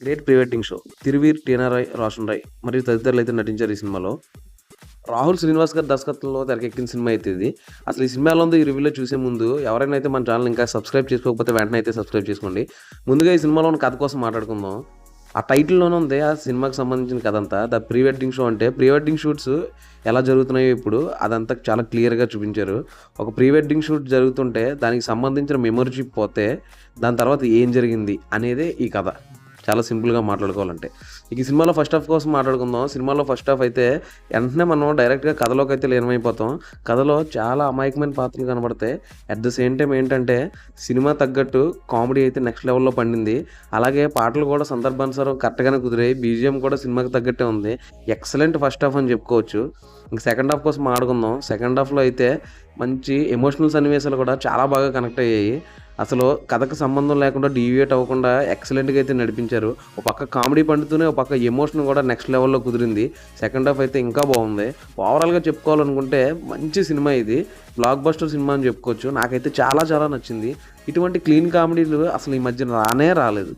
Great pre wedding show. 'Thiruveer', Tina Roy, Roshan Roy మరియు తదితరులు అయితే నటించారు ఈ సినిమాలో. రాహుల్ శ్రీనివాస్ గారి దర్శకత్వంలో తెరకెక్కిన సినిమా అయితే ఇది. అసలు ఈ సినిమా ఎలా ఉందో ఈ రివ్యూలో చూసే ముందు ఎవరైనా అయితే మన ఛానల్ ఇంకా సబ్స్క్రైబ్ చేసుకోకపోతే వెంటనే అయితే సబ్స్క్రైబ్ చేసుకోండి. ముందుగా ఈ సినిమాలో ఉన్న కథ కోసం మాట్లాడుకుందాం. ఆ టైటిల్‌లోనే ఉంది ఆ సినిమాకి సంబంధించిన కథంతా. ద ప్రీ వెడ్డింగ్ షో అంటే ప్రీ వెడ్డింగ్ షూట్స్ ఎలా జరుగుతున్నాయో ఇప్పుడు అదంతా చాలా క్లియర్‌గా చూపించారు. ఒక ప్రీ వెడ్డింగ్ షూట్ జరుగుతుంటే దానికి సంబంధించిన మెమరీ చిప్ పోతే దాని తర్వాత ఏం జరిగింది అనేదే ఈ కథ. చాలా సింపుల్‌గా మాట్లాడుకోవాలంటే. ఇక ఈ సినిమాలో ఫస్ట్ హాఫ్ కోసం మాట్లాడుకుందాం. సినిమాలో ఫస్ట్ హాఫ్ అయితే వెంటనే మనం డైరెక్ట్‌గా కథలోకైతే లీనమైపోతాం. కథలో చాలా అమాయకమైన పాత్రలు కనబడతాయి. అట్ ద సేమ్ టైమ్ ఏంటంటే సినిమా తగ్గట్టు కామెడీ అయితే నెక్స్ట్ లెవెల్‌లో పండింది. అలాగే పాటలు కూడా సందర్భానుసారం కరెక్ట్‌గానే కుదిరాయి. బీజీఎం కూడా సినిమాకి తగ్గట్టే ఉంది. ఎక్సలెంట్ ఫస్ట్ హాఫ్ అని చెప్పుకోవచ్చు. ఇంక సెకండ్ హాఫ్ కోసం మాట్లాడుకుందాం. సెకండ్ హాఫ్‌లో అయితే మంచి ఎమోషనల్ సన్నివేశాలు కూడా చాలా బాగా కనెక్ట్ అయ్యాయి. అసలు కథకు సంబంధం లేకుండా డీవియేట్ అవ్వకుండా ఎక్సలెంట్‌గా అయితే నడిపించారు. ఒక పక్క కామెడీ పండుతూనే ఒక పక్క ఎమోషన్ కూడా నెక్స్ట్ లెవెల్‌లో కుదిరింది. సెకండ్ హాఫ్ అయితే ఇంకా బాగుంది. ఓవరాల్‌గా చెప్పుకోవాలనుకుంటే మంచి సినిమా ఇది. బ్లాక్ బస్టర్ సినిమా అని చెప్పుకోవచ్చు. నాకైతే చాలా చాలా నచ్చింది. ఇటువంటి క్లీన్ కామెడీలు అసలు ఈ మధ్య రానే రాలేదు.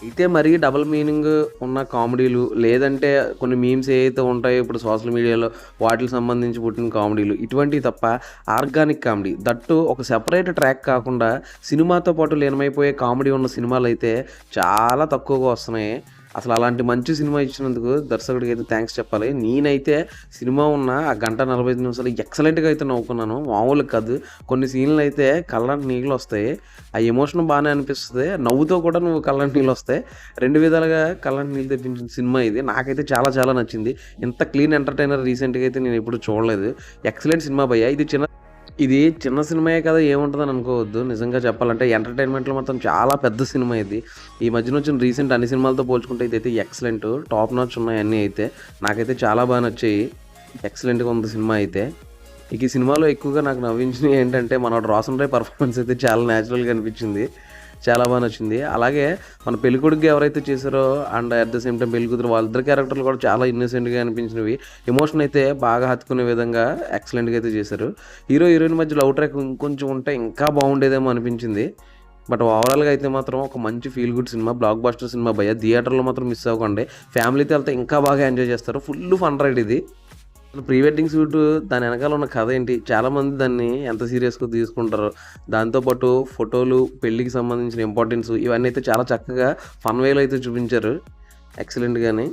అయితే మరీ డబుల్ మీనింగ్ ఉన్న కామెడీలు లేదంటే కొన్ని మీమ్స్ ఏవైతే ఉంటాయో ఇప్పుడు సోషల్ మీడియాలో వాటికి సంబంధించి పుట్టిన కామెడీలు ఇటువంటివి తప్ప ఆర్గానిక్ కామెడీ దట్టు ఒక సెపరేట్ ట్రాక్ కాకుండా సినిమాతో పాటు లీనమైపోయే కామెడీ ఉన్న సినిమాలు అయితే చాలా తక్కువగా వస్తున్నాయి. అసలు అలాంటి మంచి సినిమా ఇచ్చినందుకు దర్శకుడికి అయితే థ్యాంక్స్ చెప్పాలి. నేనైతే సినిమా ఉన్న ఆ గంట 45 నిమిషాలు ఎక్సలెంట్‌గా అయితే నవ్వుకున్నాను. మామూలుగా కాదు. కొన్ని సీన్‌లు అయితే కళ్ళంట నీళ్ళొస్తాయి. ఆ ఎమోషన్ బానే అనిపిస్తది. నవ్వుతో కూడా నువ్వు కళ్ళంట నీళ్ళొస్తాయి. 2 విధాలుగా కళ్ళంట నీళ్ళు తెప్పించిన సినిమా ఇది. నాకైతే చాలా చాలా నచ్చింది. ఇంత క్లీన్ ఎంటర్‌టైనర్ రీసెంట్‌గా అయితే నేను ఎప్పుడు చూడలేదు. ఎక్సలెంట్ సినిమా భయ్యా. ఇది చిన్న సినిమాయే కదా ఏముంటదని అనుకోవద్దు. నిజంగా చెప్పాలంటే ఎంటర్‌టైన్‌మెంట్‌లో మాత్రం చాలా పెద్ద సినిమా ఇది. ఈ మధ్యన వచ్చిన రీసెంట్ అన్ని సినిమాలతో పోల్చుకుంటే ఇదైతే ఎక్సలెంట్. టాప్ నాచ్ ఉన్నాయి అన్నీ అయితే. నాకైతే చాలా బాగా నచ్చాయి. ఎక్సలెంట్‌గా ఉంది సినిమా అయితే. ఇక ఈ సినిమాలో ఎక్కువగా నాకు నవ్వించినయి ఏంటంటే మనోడు రోషన్ రాయ్ పర్ఫార్మెన్స్ అయితే చాలా న్యాచురల్‌గా అనిపించింది. చాలా బాగా నచ్చింది. అలాగే మన పెళ్ళికొడుకుగా ఎవరైతే చేశారో and at the same time పెళ్ళికూతురు వాళ్ళిద్దరి క్యారెక్టర్లు కూడా చాలా ఇన్నోసెంట్‌గా అనిపించినవి. ఎమోషన్ అయితే బాగా హత్తుకునే విధంగా ఎక్సలెంట్‌గా అయితే చేశారు. హీరో, హీరోయిన్ మధ్య లవ్ ట్రాక్ ఇంకొంచెం ఉంటే ఇంకా బాగుండేదేమో అనిపించింది. బట్ ఓవరాల్‌గా అయితే మాత్రం ఒక మంచి feel good cinema. Block buster cinema భయ్యా. థియేటర్‌లో మాత్రం మిస్ అవ్వకండి. ఫ్యామిలీతో వెళ్తే ఇంకా బాగా ఎంజాయ్ చేస్తారు. ఫుల్ ఫన్ రైడ్ ఇది. ప్రీ వెడ్డింగ్ షూట్ దాని వెనకాల ఉన్న కథ ఏంటి? చాలామంది దాన్ని ఎంత సీరియస్‌గా తీసుకుంటారో. దాంతో పాటు ఫోటోలు, పెళ్ళికి సంబంధించిన ఇంపార్టెన్స్ ఇవన్నీ అయితే చాలా చక్కగా ఫన్ వేలో అయితే చూపించారు. ఎక్సలెంట్‌గాని.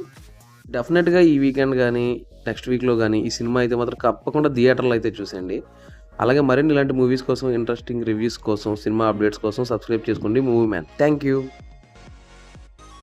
డెఫినెట్‌గా ఈ వీకెండ్ గానీ, నెక్స్ట్ వీక్‌లో గానీ ఈ సినిమా అయితే మాత్రం తప్పకుండా థియేటర్‌లో అయితే చూసేయండి. అలాగే మరిన్ని ఇలాంటి మూవీస్ కోసం, ఇంట్రెస్టింగ్ రివ్యూస్ కోసం, సినిమా అప్డేట్స్ కోసం సబ్స్క్రైబ్ చేసుకోండి మూవీ మ్యాన్. Thank you.